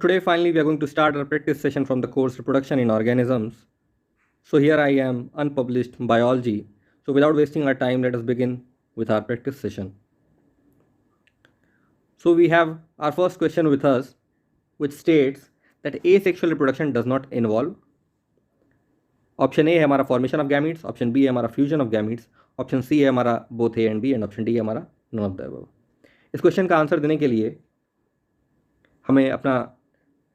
today finally we are going to start our practice session from the course Reproduction in Organisms. So here I am, unpublished biology. So without wasting our time, let us begin with our practice session. So we have our first question with us, which states that asexual reproduction does not involve. Option A है हमारा formation of gametes, option B है हमारा fusion of gametes, option C है हमारा both A and B and option D है हमारा none of the above. इस question का आंसर देने के लिए हमें अपना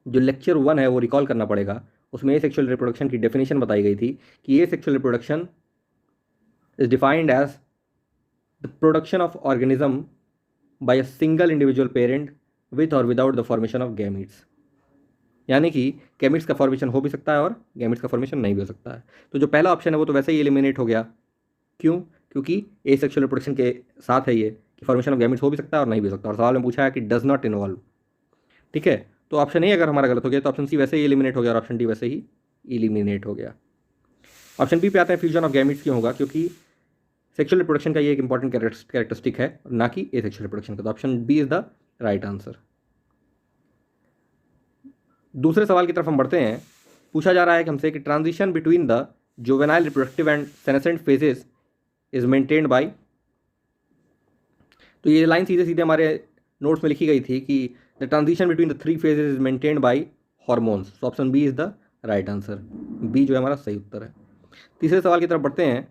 जो लेक्चर 1 है वो रिकॉल करना पड़ेगा। उसमें एसेक्सुअल रिप्रोडक्शन की डेफिनेशन बताई गई थी कि asexual reproduction is defined as the production of organism by a single individual parent with और without the formation of gametes, यानी कि गैमीट्स का फॉर्मेशन हो भी सकता है और गैमीट्स का फॉर्मेशन नहीं भी हो सकता है। तो जो पहला ऑप्शन है वो तो वैसे ही एलिमिनेट हो गया। क्यों? क्योंकि एसेक्सुअल रिप्रोडक्शन के साथ है ये कि फॉर्मेशन ऑफ गैमीट्स हो भी सकता है और नहीं भी हो सकता, और सवाल में पूछा है कि डज नॉट इन्वॉल्व। ठीक है, तो ऑप्शन ए अगर हमारा गलत हो गया तो ऑप्शन सी वैसे ही एलिमिनेट हो गया और ऑप्शन डी वैसे ही एलिमिनेट हो गया। ऑप्शन बी पे आते हैं, फ्यूजन ऑफ गैमीट्स क्यों होगा? क्योंकि सेक्सुअल रिप्रोडक्शन का ये एक इंपॉर्टेंट कैरेक्टरिस्टिक है, ना कि एसेक्सुअल रिप्रोडक्शन का। तो option B is the right answer. दूसरे सवाल की तरफ हम बढ़ते हैं। पूछा जा रहा है कि हमसे कि transition between the juvenile reproductive and senescent phases is maintained bye. तो ये लाइन सीधे सीधे हमारे नोट्स में लिखी गई थी कि the transition between the 3 phases is maintained by hormones. तो option B is the right answer. B जो है हमारा सही उत्तर है। तीसरे सवाल की तरफ बढ़ते हैं।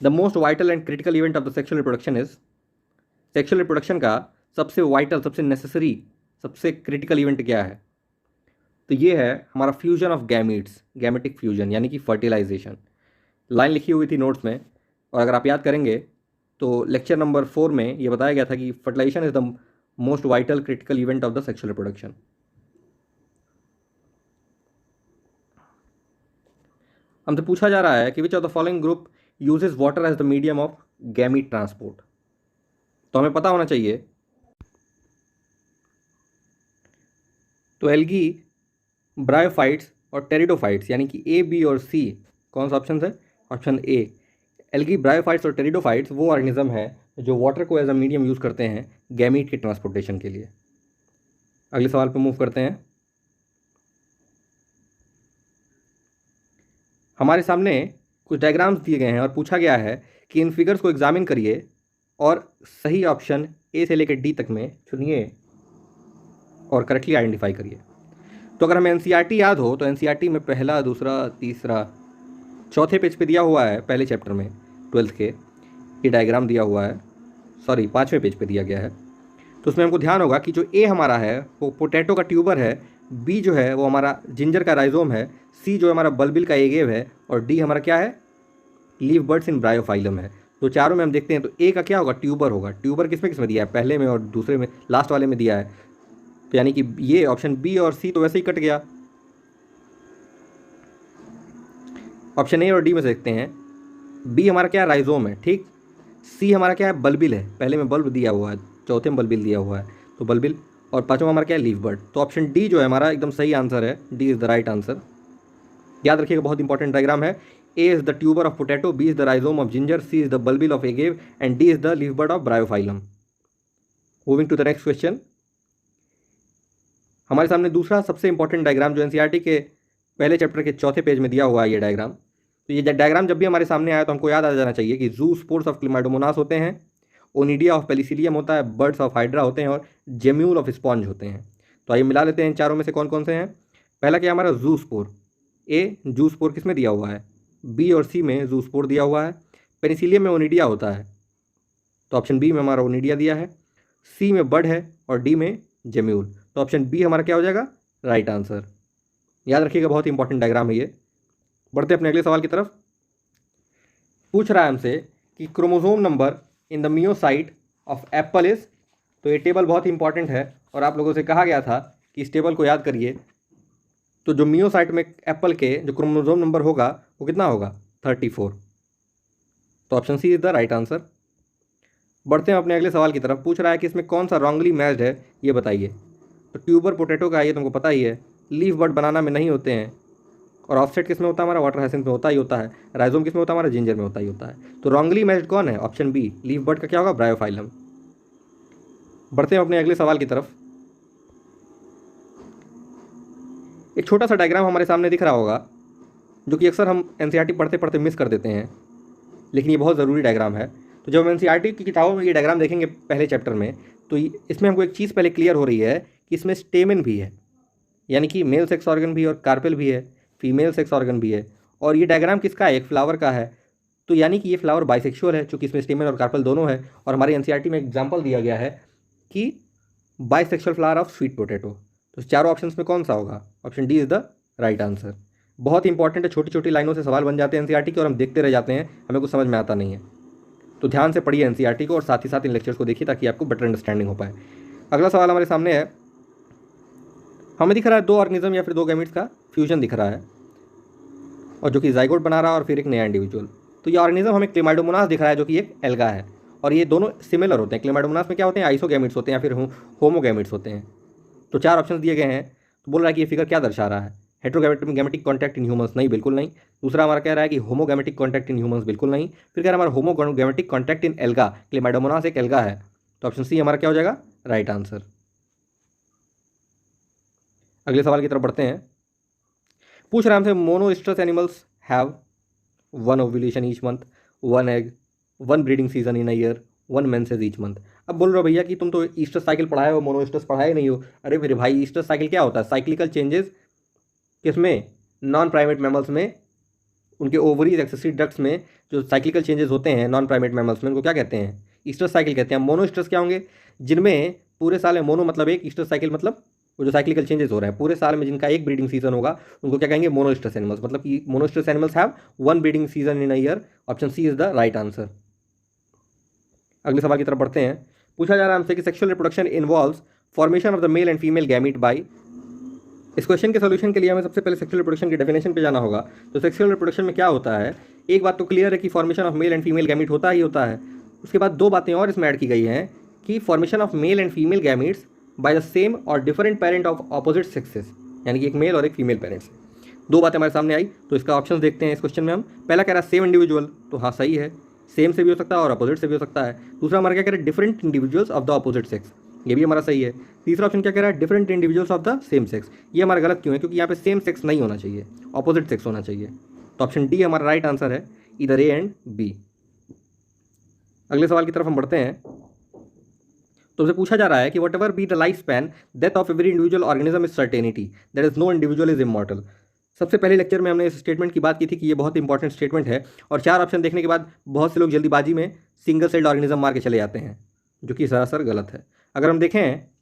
The most vital and critical event of the sexual reproduction is. Sexual reproduction का सबसे वाइटल, सबसे नेसेसरी, सबसे क्रिटिकल इवेंट क्या है? तो ये है हमारा fusion of gametes, gametic fusion, यानी कि फर्टिलाइजेशन। लाइन लिखी हुई थी नोट्स में, और अगर आप याद करेंगे तो लेक्चर नंबर 4 में ये बताया गया था कि fertilization is the most vital critical event of the sexual reproduction. हमसे पूछा जा रहा है कि which of the following group uses water as the medium of gamete transport. तो हमें पता होना चाहिए। तो एल्गी, ब्रायोफाइट्स और टेरिडोफाइट्स, यानी कि ए, बी और सी कौन सा ऑप्शन है? Option A. एल्गी, ब्रायोफाइट्स और टेरिडोफाइट्स वो ऑर्गेनिज्म है जो वाटर को एज अ मीडियम यूज़ करते हैं गैमीट के ट्रांसपोर्टेशन के लिए। अगले सवाल पे मूव करते हैं। हमारे सामने कुछ डायग्राम्स दिए गए हैं और पूछा गया है कि इन फिगर्स को एग्जामिन करिए और सही ऑप्शन ए से लेकर डी तक में चुनिए और करेक्टली आइडेंटिफाई करिए। तो अगर हमें एनसीईआरटी याद हो तो एनसीईआरटी में पहला, दूसरा, तीसरा, चौथे पेज पे दिया हुआ है, पहले चैप्टर में 12th के ये डायग्राम दिया हुआ है। सॉरी, 5वें पेज पे दिया गया है। तो उसमें हमको ध्यान होगा कि जो ए हमारा है वो पोटैटो का ट्यूबर है, बी जो है वो हमारा जिंजर का राइजोम है, सी जो है हमारा बल्बिल का एगेव है, और डी हमारा क्या है? लीफ बर्ड्स इन ब्रायोफाइलम है। तो चारों में हम देखते हैं तो ए का क्या होगा? ट्यूबर होगा। ट्यूबर किसमें किसमें दिया है? पहले में और दूसरे में, लास्ट वाले में दिया है। तो यानी कि ये ऑप्शन बी और सी तो वैसे ही कट गया। ऑप्शन ए और डी में से देखते हैं। बी हमारा क्या है? राइजोम है, ठीक। सी हमारा क्या है? बल्बिल है, पहले में बल्ब दिया हुआ है, चौथे में बल्बिल दिया हुआ है, तो बल्बिल। और पांचवा हमारा क्या है? Leaf bud. तो ऑप्शन डी जो है हमारा एकदम सही आंसर है। D is the right answer. याद रखिएगा, बहुत इंपॉर्टेंट डायग्राम है। A is the tuber of potato, B is the rhizome of ginger, C is the bulbil of agave and D is the leaf bud of Bryophyllum. Moving to the next question. हमारे सामने दूसरा सबसे important diagram जो NCERT के पहले chapter के चौथे page में दिया हुआ है ये डायग्राम। तो ये डायग्राम जब भी हमारे सामने आया तो हमको याद आ जाना चाहिए कि जू स्पोर्स ऑफ क्लेमाइडोमोनास होते हैं, ओनिडिया ऑफ पेलिसिलियम होता है, बर्ड्स ऑफ हाइड्रा होते हैं और जेम्यूल ऑफ स्पॉन्ज होते हैं। तो आइए मिला लेते हैं इन चारों में से कौन कौन से हैं। पहला क्या हमारा? जू स्पोर। ए, जू स्पोर किस में दिया हुआ है? बी और सी में जू स्पोर दिया हुआ है। पेनिसिलियम में ओनिडिया होता है, तो ऑप्शन बी में हमारा ओनिडिया दिया है। सी में बर्ड है और डी में जेम्यूल, तो ऑप्शन बी हमारा क्या हो जाएगा? Right answer. याद रखिएगा, बहुत इंपॉर्टेंट डायग्राम है ये। बढ़ते अपने अगले सवाल की तरफ। पूछ रहा है हमसे कि chromosome number in the meiocyte of Apple is. तो ये टेबल बहुत इंपॉर्टेंट है और आप लोगों से कहा गया था कि इस टेबल को याद करिए। तो जो मियोसाइट में एप्पल के जो क्रोमोसोम नंबर होगा वो कितना होगा? 34। तो option C is the right answer. बढ़ते हैं अपने अगले सवाल की तरफ। पूछ रहा है कि इसमें कौन सा रॉन्गली मैच्ड है, ये बताइए। तो ट्यूबर पोटैटो का ये तुमको पता ही है, लीफ बर्ड बनाना में नहीं होते हैं, और ऑफसेट किस में होता है? हमारा वाटर हाइसिंथ में होता ही होता है। राइजोम किस में होता है? हमारा जिंजर में होता ही होता है। तो रॉन्गली मैच्ड कौन है? ऑप्शन बी, लीफ बर्ड का क्या होगा? ब्रायोफाइलम। बढ़ते हैं अपने अगले सवाल की तरफ। एक छोटा सा डायग्राम हमारे सामने दिख रहा होगा, जो कि अक्सर हम एनसीईआरटी पढ़ते पढ़ते मिस कर देते हैं, लेकिन ये बहुत ज़रूरी डायग्राम है। तो जब हम एनसीईआरटी की किताबों में ये डायग्राम देखेंगे पहले चैप्टर में, तो इसमें हमको एक चीज़ पहले क्लियर हो रही है कि इसमें स्टेमेन भी है, यानी कि मेल सेक्स ऑर्गन भी है, और कार्पेल भी है, फीमेल सेक्स ऑर्गन भी है। और ये डायग्राम किसका है? एक फ्लावर का है। तो यानी कि ये फ्लावर बाइसेक्सुअल है, चूँकि इसमें स्टेमेन और कार्पेल दोनों है। और हमारे एनसीईआरटी में एग्जाम्पल दिया गया है कि bisexual flower of sweet potato. तो चारों ऑप्शंस में कौन सा होगा? Option D is the right answer. बहुत इंपॉर्टेंट है, छोटी छोटी लाइनों से सवाल बन जाते हैं एनसीईआरटी के, और हम देखते रह जाते हैं, हमें कुछ समझ में आता नहीं है। तो ध्यान से पढ़िए एनसीईआरटी को, और साथ ही साथ इन लेक्चर्स को देखिए, ताकि आपको बेटर अंडरस्टैंडिंग हो पाए। अगला सवाल हमारे सामने है, हमें दिख रहा है दो ऑर्गेनिज्म या फिर दो गैमेट्स का फ्यूजन दिख रहा है, और जो कि जाइगोट बना रहा है, और फिर एक नया इंडिविजुअल। तो ये ऑर्गेनिज्म हमें क्लेमाइडोमोनास दिख रहा है, जो कि एक एल्गा है, और ये दोनों सिमिलर होते हैं। क्लेमाइडोमोनास में क्या होते हैं? आइसोगैमेट्स होते हैं, या फिर होमोगैमेट्स होते हैं। तो चार ऑप्शन दिए गए हैं। तो बोल रहा है कि ये फिगर क्या दर्शा रहा है? हेट्रोगैमेटिक कॉन्टैक्ट इन ह्यूमंस, नहीं, बिल्कुल नहीं। दूसरा हमारा कह रहा है कि होमोगैमेटिक कॉन्टैक्ट इन ह्यूमंस, बिल्कुल नहीं। फिर कह रहा है हमारा होमोगैमेटिक कॉन्टैक्ट इन एल्गा, क्लेमाइडोमोनास एक एल्गा है। तो ऑप्शन सी हमारा क्या हो जाएगा? Right answer. अगले सवाल की तरफ बढ़ते हैं। पूछ रहा है हमसे, monoestrous animals have one ovulation each month, one egg, one breeding season in a year, one menses each month. अब बोल रहे हो भैया कि तुम तो ईस्टर साइकिल पढ़ाए हो, मोनोइस्ट्रस पढ़ाए नहीं हो। अरे मेरे भाई, ईस्टर साइकिल क्या होता है? साइक्लिकल चेंजेस किसमें? नॉन प्राइमेट मैमल्स में, उनके ओवरीज एक्सेसरी डक्ट्स में जो साइक्लिकल चेंजेस होते हैं नॉन प्राइमेट मैमल्स में, उनको क्या कहते हैं? ईस्टर साइकिल कहते हैं। मोनोइस्ट्रस क्या होंगे? जिनमें पूरे साल में, मोनो मतलब एक, ईस्टर साइकिल मतलब वो जो साइक्लिकल चेंजेस हो रहे हैं पूरे साल में, जिनका एक ब्रीडिंग सीजन होगा, उनको क्या कहेंगे? Monoestrous animals. मतलब कि monoestrous animals have one breeding season in a year. Option C is the right answer. अगले सवाल की तरफ बढ़ते हैं। पूछा जा रहा है हमसे कि sexual reproduction involves formation of the male and female gamete by. इस क्वेश्चन के सोल्यूशन के लिए हमें सबसे पहले सेक्सुअल रिप्रोडक्शन की डेफिनेशन पे जाना होगा। तो सेक्सुअल रिप्रोडक्शन में क्या होता है? एक बात तो क्लियर है कि formation of male and female gamete होता ही होता है। उसके बाद दो बातें और इसमें ऐड की गई हैं कि formation of male and female gametes by the same और different parent of opposite sexes, यानी कि एक मेल और एक फीमेल पेरेंट्स। दो बातें हमारे सामने आई, तो इसका ऑप्शन देखते हैं इस क्वेश्चन में हम। पहला कह रहा है सेम इंडिविजुअल, तो हाँ सही है, सेम से भी हो सकता है और अपोजिट से भी हो सकता है। दूसरा हमारा क्या कह रहा है? Different individuals of the opposite sex, ये भी हमारा सही है। तीसरा ऑप्शन क्या कह रहा है? Different individuals of the same sex. ये हमारा गलत क्यों है? क्योंकि यहाँ पे सेम सेक्स नहीं होना चाहिए, ऑपोजिट सेक्स होना चाहिए। तो ऑप्शन डी हमारा राइट आंसर है, इधर ए एंड बी। अगले सवाल की तरफ हम बढ़ते हैं। तो उसे पूछा जा रहा है कि whatever be the life span, death of every individual organism is certainty, that is no individual is immortal. सबसे पहले लेक्चर में हमने इस स्टेटमेंट की बात की थी कि ये बहुत इंपॉर्टेंट स्टेटमेंट है, और चार ऑप्शन देखने के बाद बहुत से लोग जल्दीबाजी में सिंगल सेल्ड ऑर्गेनिज्म मार के चले जाते हैं, जो कि सरासर गलत है। अगर हम देखें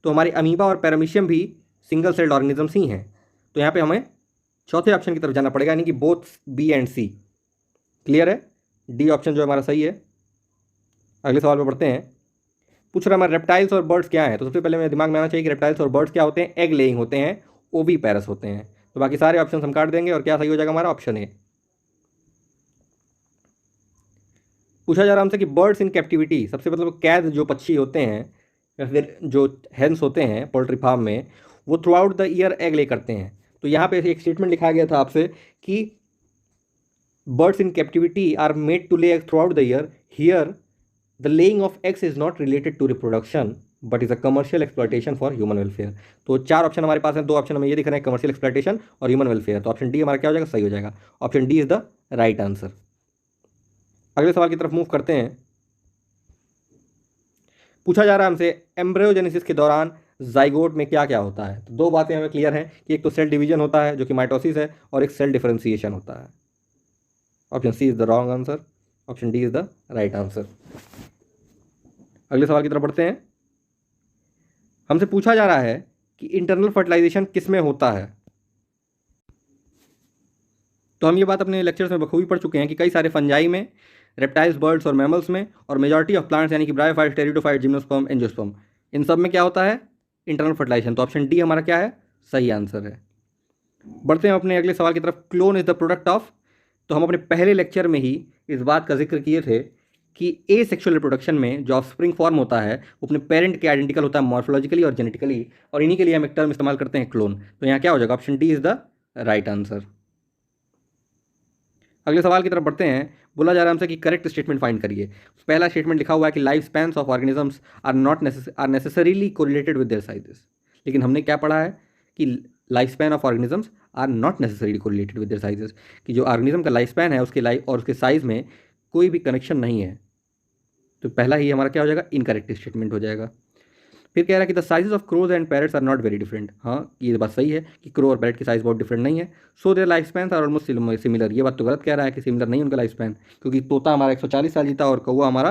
तो हमारे अमीबा और पैरामीशियम भी सिंगल सेल्ड ऑर्गेनिजम्स ही हैं। तो यहाँ पे हमें चौथे ऑप्शन की तरफ जाना पड़ेगा, यानी कि both B and C. Clear है? डी ऑप्शन जो हमारा सही है। अगले सवाल पे बढ़ते हैं। पूछ रहा है हमारे रेप्टाइल्स और बर्ड्स क्या है। तो सबसे पहले मेरे दिमाग में आना चाहिए कि रेप्टाइल्स और बर्ड्स क्या होते हैं? एग लेइंग होते हैं, ओवी पैरस होते हैं। तो बाकी सारे ऑप्शन हम काट देंगे, और क्या सही हो जाएगा? हमारा ऑप्शन ए। पूछा जा रहा है हमसे कि बर्ड्स इन कैप्टिविटी, सबसे मतलब कैद जो पक्षी होते हैं या फिर जो हेंस होते हैं पोल्ट्री फार्म में, वो through out the year egg ले करते हैं। तो यहाँ पे एक स्टेटमेंट लिखा गया था आपसे कि birds in captivity are made to lay egg throughout the year, here the laying of eggs is not related to reproduction but is a commercial exploitation for human welfare. तो चार option हमारे पास हैं, दो option हमें ये दिख रहे हैं, कमर्शियल एक्सप्लॉयटेशन और ह्यूमन वेलफेयर। तो ऑप्शन डी हमारा क्या हो जाएगा? सही हो जाएगा। Option D is the right answer. अगले सवाल की तरफ मूव करते हैं। पूछा जा रहा है हमसे एम्ब्रियोजेनेसिस के दौरान जाइगोट में क्या क्या होता है। तो दो बातें हमें क्लियर हैं कि एक तो सेल डिवीजन होता है जो कि माइटोसिस है, और एक सेल डिफरेंशिएशन होता है। Option C is the wrong answer, option D is the right answer. अगले सवाल की तरफ बढ़ते हैं। हमसे पूछा जा रहा है कि इंटरनल फर्टिलाइजेशन किस में होता है। तो हम ये बात अपने लेक्चर्स में बखूबी पढ़ चुके हैं कि कई सारे फंजाई में, रेप्टाइल्स, बर्ड्स और मैमल्स में, और मेजॉरिटी ऑफ प्लांट्स यानी कि ब्रायोफाइट, टेरिडोफाइट, जिम्नोस्पर्म, एंजियोस्पर्म, इन सब में क्या होता है? Internal fertilization. तो ऑप्शन डी हमारा क्या है? सही आंसर है। बढ़ते हैं अपने अगले सवाल की तरफ। Clone is the product of. तो हम अपने पहले लेक्चर में ही इस बात का जिक्र किए थे कि ए सेक्सुअल रिप्रोडक्शन में जो ऑफस्प्रिंग फॉर्म होता है वो अपने पेरेंट के आइडेंटिकल होता है मॉर्फोलॉजिकली और जेनेटिकली, और इन्हीं के लिए हम एक टर्म इस्तेमाल करते हैं क्लोन। तो यहाँ क्या हो जाएगा? Option D is the right answer. अगले सवाल की तरफ बढ़ते हैं। बोला जा रहा है हमसे कि करेक्ट स्टेटमेंट फाइंड करिए। पहला स्टेटमेंट लिखा हुआ है कि life spans of organisms are not are necessarily correlated with their sizes. लेकिन हमने क्या पढ़ा है कि life span of organisms are not necessarily correlated with their sizes, कि जो ऑर्गेनिज्म का लाइफ स्पैन है उसके लाइफ और उसके साइज़ में कोई भी कनेक्शन नहीं है। तो पहला ही हमारा क्या हो जाएगा, इनकरेक्ट स्टेटमेंट हो जाएगा। फिर कह रहा है कि the sizes of crows and parrots are not very different. हाँ, ये बात सही है कि क्रो और पैरट की साइज़ बहुत डिफरेंट नहीं है। So their life span are almost similar. ये बात तो गलत कह रहा है कि सिमिलर नहीं उनका लाइफ स्पैन, क्योंकि तोता हमारा 140 साल जीता और कौवा हमारा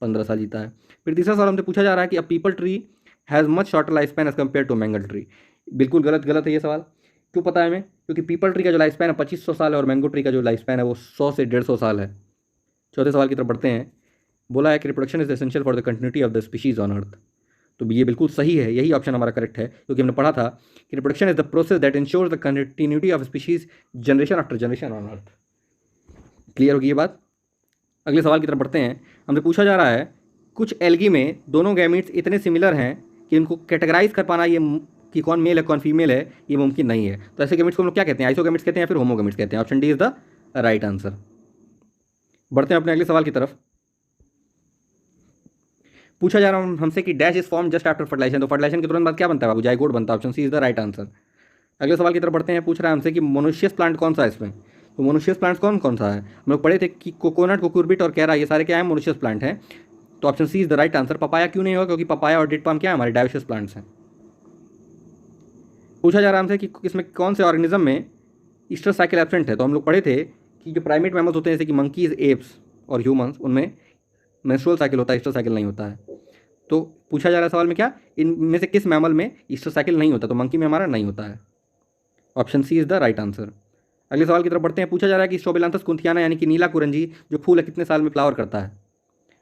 15 साल जीता है। फिर तीसरा सवाल हमसे पूछा जा रहा है कि a peepal tree has much shorter life span as compare to mango tree. बिल्कुल गलत गलत है ये सवाल। क्यों पता है हमें? क्योंकि पीपल ट्री का जो लाइफ स्पैन है 2500 साल है और मैंगो ट्री का जो लाइफ स्पैन है वो 100 से 150 साल है। चौथे सवाल की तरफ बढ़ते हैं। बोला है कि reproduction is essential for the continuity of the species on earth. तो ये बिल्कुल सही है, यही ऑप्शन हमारा करेक्ट है, क्योंकि हमने पढ़ा था कि reproduction is the process that ensures the continuity of species generation after generation on earth. Clear होगी ये बात? अगले सवाल की तरफ बढ़ते हैं। हमसे पूछा जा रहा है कुछ एल्गी में दोनों गैमीट्स इतने सिमिलर हैं कि इनको कैटेगराइज कर पाना ये कि कौन मेल है कौन फीमेल है ये मुमकिन नहीं है। तो ऐसे गैमीट्स को हम लोग क्या कहते हैं? आइसोगैमीट्स कहते हैं या फिर होमोगैमीट्स कहते हैं। Option D is the right answer. बढ़ते हैं अपने अगले सवाल की तरफ। पूछा जा रहा हूँ हमसे कि dash is form just after fertilization. तो फर्टिलाइजेशन के तुरंत बाद क्या बनता है बाबू? जाइगोट बनता है। Option C is the right answer. अगले सवाल की तरफ बढ़ते हैं। पूछ रहा है हमसे कि मोनोशियस प्लांट कौन सा है इसमें। तो मोनोशियस प्लांट्स कौन कौन सा है? हम लोग पढ़े थे कि कोकोनट, कुकुरबिट और कैरा ये सारे क्या है? मोनोशियस प्लांट हैं। तो option C is the right answer. Papaya क्यों नहीं होगा? क्योंकि पपाया और डेट पाम क्या है? हमारे डायोशियस प्लांट्स हैं। पूछा जा रहा है हमसे कि इसमें कौन से ऑर्गेनिज्म में ईस्टर साइकिल एब्सेंट है। तो हम लोग पढ़े थे कि जो प्राइमेट मैमल्स होते हैं जैसे कि मंकीज, एप्स और ह्यूमंस, उनमें मेंस्ट्रुअल साइकिल होता है, ईस्टर साइकिल नहीं होता है। तो पूछा जा रहा है सवाल में क्या, इनमें से किस मैमल में ईस्टर साइकिल नहीं होता? तो मंकी में हमारा नहीं होता है। Option C is the right answer. अगले सवाल की तरफ बढ़ते हैं। पूछा जा रहा है कि स्ट्रोबिलांथस कुंथियाना यानी कि नीला कुरंजी जो फूल है कितने साल में फ्लावर करता है?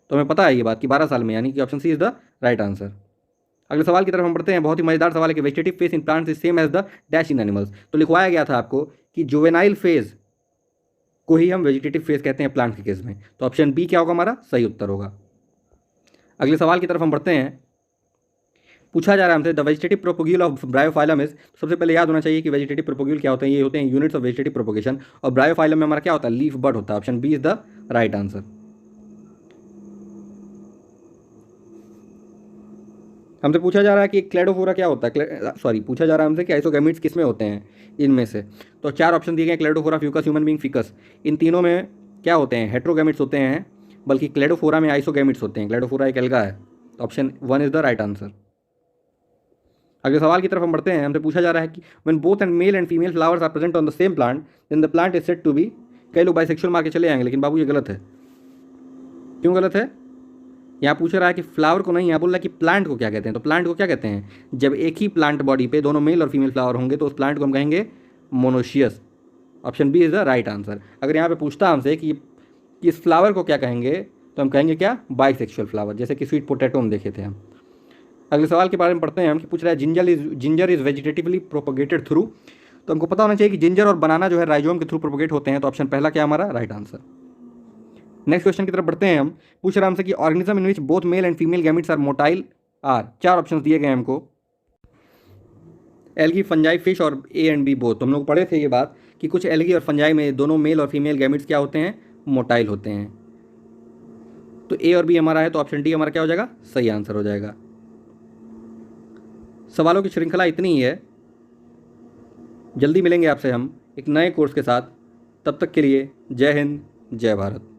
तो हमें पता है ये बात कि 12 साल में, यानी कि option C is the right answer. अगले सवाल की तरफ हम बढ़ते हैं। बहुत ही मजेदार सवाल है कि vegetative phase in plants is same as the dash in animals. तो लिखवाया गया था आपको कि जुवेनाइल फेज को ही हम वेजिटेटिव फेज कहते हैं प्लांट के केस में। तो ऑप्शन बी क्या होगा? हमारा सही उत्तर होगा। अगले सवाल की तरफ हम बढ़ते हैं। पूछा जा रहा है हमसे the vegetative propagule of Bryophyllum is. सबसे पहले याद होना चाहिए कि वेजिटेटिव प्रोपोग्यूल क्या होते हैं। ये होते हैं यूनिट्स ऑफ वेजिटेटिव प्रोपोगेशन, और ब्रायोफाइलम में हमारा क्या होता है? लीफ बड होता है। Option B is the right answer. हमसे पूछा जा रहा है कि क्लेडोफोरा क्या होता है। सॉरी, पूछा जा रहा है हमसे कि आइसोगैमीट्स किस में होते हैं इनमें से। तो 4 ऑप्शन दिए गए। Cladophora, Fucus, human being, Ficus. इन तीनों में क्या होते हैं? हेट्रोगैमीट्स होते हैं, बल्कि क्लेडोफोरा में आइसोगैमीट्स होते हैं। क्लेडोफोरा एक एल्गा है। Option 1 is the right answer. अगले सवाल की तरफ हम बढ़ते हैं। हमसे पूछा जा रहा है कि when both and male and female flowers are present on the same plant then the plant is said to be. कई लोग बाइसेक्सुअल मार के चले जाएंगे, लेकिन बाबू ये गलत है। क्यों गलत है? यहाँ पूछ रहा है कि फ्लावर को नहीं, यहाँ बोल रहा है कि प्लांट को क्या कहते हैं। तो प्लांट को क्या कहते हैं? जब एक ही प्लांट बॉडी पे दोनों मेल और फीमेल फ्लावर होंगे तो उस प्लांट को हम कहेंगे monoecious. Option B is the right answer. अगर यहाँ पे पूछता हमसे कि इस फ्लावर को क्या कहेंगे, तो हम कहेंगे क्या? बाइसेक्सुअल फ्लावर, जैसे कि स्वीट पोटैटो में देखे थे हम। अगले सवाल के बारे में पढ़ते हैं हम कि पूछ रहा है ginger is vegetatively propagated through. तो हमको पता होना चाहिए कि जिंजर और बनाना जो है राइजोम के थ्रू प्रोपोगेट होते हैं। तो ऑप्शन पहला क्या हमारा? Right answer. नेक्स्ट क्वेश्चन की तरफ बढ़ते हैं हम। पूछ रहा हमसे कि organism in which both male and female gametes are motile are. 4 option दिए गए हमको। एल्गी, फंजाई, फिश और ए एंड बी बोथ। तो हम लोग पढ़े थे ये बात कि कुछ एल्गी और फंजाई में दोनों मेल और फीमेल गैमेट्स क्या होते हैं? मोटाइल होते हैं। तो ए और बी हमारा है, तो ऑप्शन डी हमारा क्या हो जाएगा? सही आंसर हो जाएगा। सवालों की श्रृंखला इतनी ही है। जल्दी मिलेंगे आपसे हम एक नए कोर्स के साथ। तब तक के लिए जय हिंद, जय भारत।